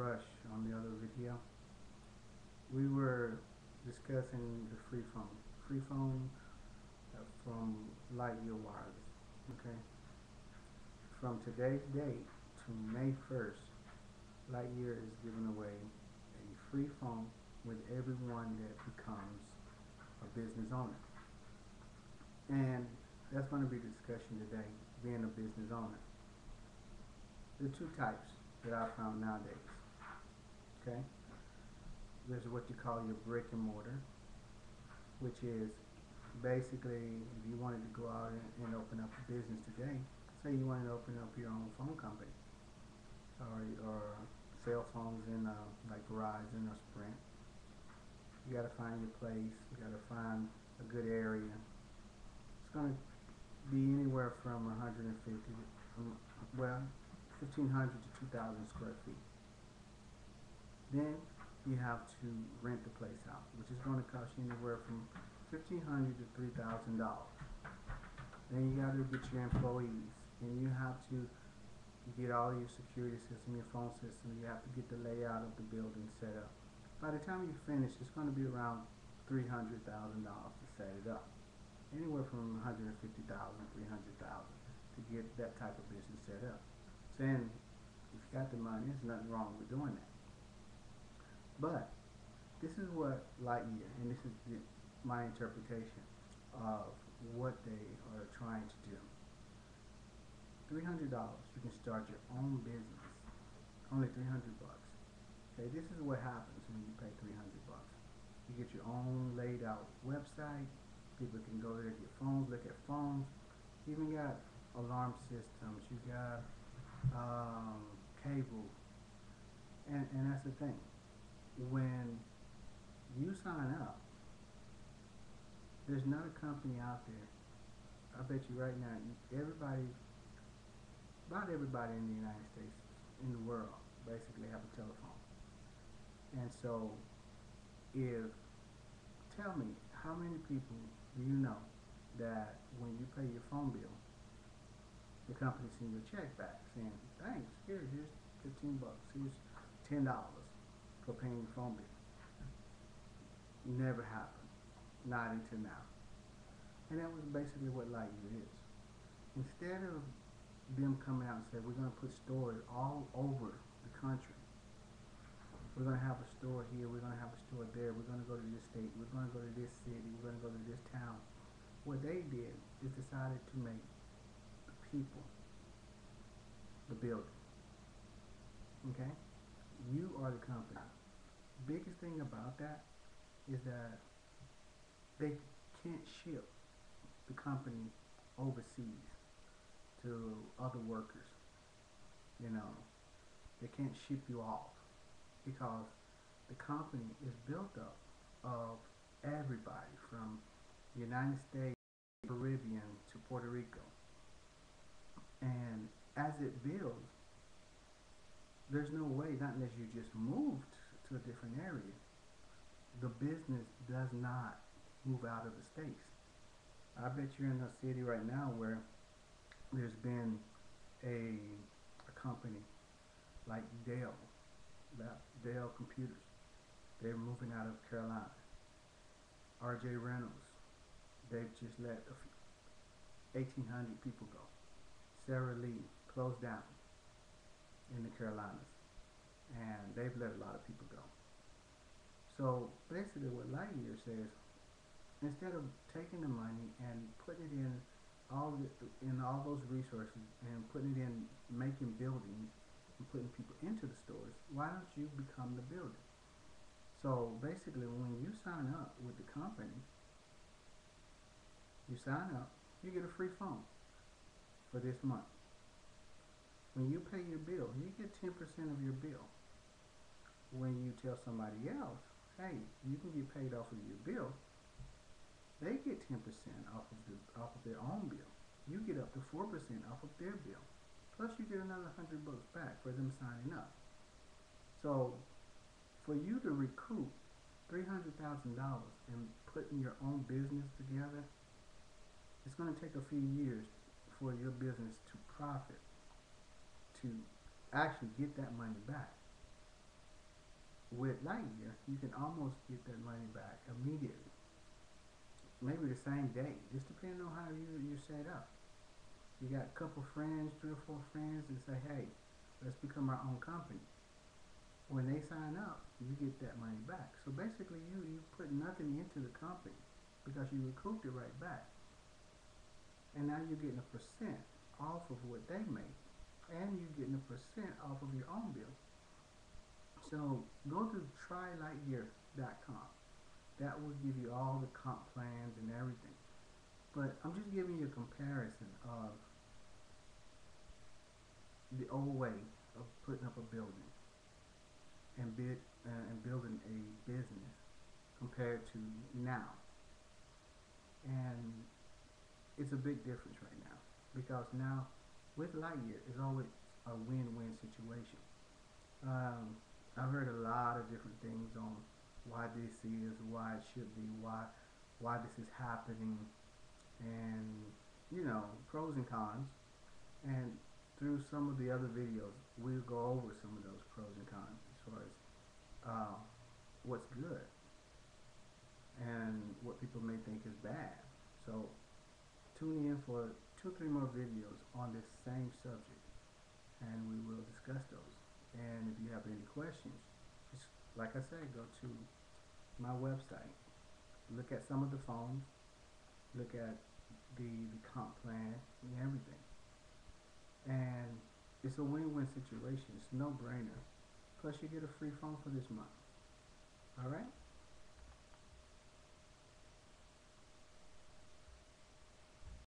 Rush on the other video. We were discussing the free phone. Free phone from Lightyear Wireless. Okay. From today's date to May 1st, Lightyear is giving away a free phone with everyone that becomes a business owner. And that's going to be the discussion today, being a business owner. There are two types that I found nowadays. Okay? There's what you call your brick and mortar, which is basically if you wanted to go out and open up a business today, say you wanted to open up your own phone company or sell phones in like Verizon or Sprint. You got to find your place. You got to find a good area. It's going to be anywhere from 150 well, 1,500 to 2,000 square feet. Then you have to rent the place out, which is going to cost you anywhere from $1,500 to $3,000. Then you got to get your employees, and you have to get all your security system, your phone system. You have to get the layout of the building set up. By the time you finish, it's going to be around $300,000 to set it up. Anywhere from $150,000, $300,000 to get that type of business set up. Saying if you got the money, there's nothing wrong with doing that. But this is what Lightyear, and this is my interpretation of what they are trying to do. $300, you can start your own business. Only $300. Okay, this is what happens when you pay $300. You get your own laid out website. People can go there, get phones, look at phones. You even got alarm systems. You got cable. And that's the thing. When you sign up, there's not a company out there. I bet you right now, about everybody in the United States, in the world, basically have a telephone. And so, tell me, how many people do you know that when you pay your phone bill, the company sends you a check back saying, thanks, here's 15 bucks, here's $10 for paying your phone bill? Never happened. Not until now. And that was basically what Lightyear is. Instead of them coming out and saying, we're going to put stores all over the country. We're going to have a store here, we're going to have a store there, we're going to go to this state, we're going to go to this city, we're going to go to this town. What they did is decided to make the people the building. Okay? You are the company. Biggest thing about that is that they can't ship the company overseas to other workers. You know, they can't ship you off because the company is built up of everybody from the United States, Caribbean to Puerto Rico. And as it builds, there's no way, not unless you just moved to a different area, the business does not move out of the States. I bet you're in a city right now where there's been a company like Dell Computers. They're moving out of Carolina. RJ Reynolds, they've just let 1,800 people go. Sarah Lee closed down in the Carolinas, and they've let a lot of people go. So basically what Lightyear says, instead of taking the money and putting it in all those resources and putting it in making buildings and putting people into the stores, why don't you become the building? So basically when you sign up with the company, you sign up, you get a free phone for this month. When you pay your bill, you get 10% of your bill. When you tell somebody else, hey, you can get paid off of your bill, they get 10% off of their own bill. You get up to 4% off of their bill. Plus you get another $100 back for them signing up. So for you to recoup $300,000 and putting your own business together, it's going to take a few years for your business to profit, to actually get that money back. with Lightyear, you can almost get that money back immediately. Maybe the same day, just depending on how you're set up. You got a couple friends, 3 or 4 friends, and say, hey, let's become our own company. When they sign up, you get that money back. So basically, you put nothing into the company because you recouped it right back. And now you're getting a percent off of what they make, and you're getting a percent off of your own bill. So go to trylightyear.com. That will give you all the comp plans and everything. But I'm just giving you a comparison of the old way of putting up a building and building a business compared to now. And it's a big difference right now because now with Lightyear it's always a win-win situation. Um, I've heard a lot of different things on why this is, why it should be, why this is happening, and pros and cons. And through some of the other videos, we'll go over some of those pros and cons as far as uh, what's good and what people may think is bad. So tune in for 2 or 3 more videos on this same subject, and we will discuss those. And if you have any questions, just like I said, go to my website, look at some of the phones, look at the comp plan and everything. And it's a win-win situation. It's no brainer. Plus you get a free phone for this month. Alright?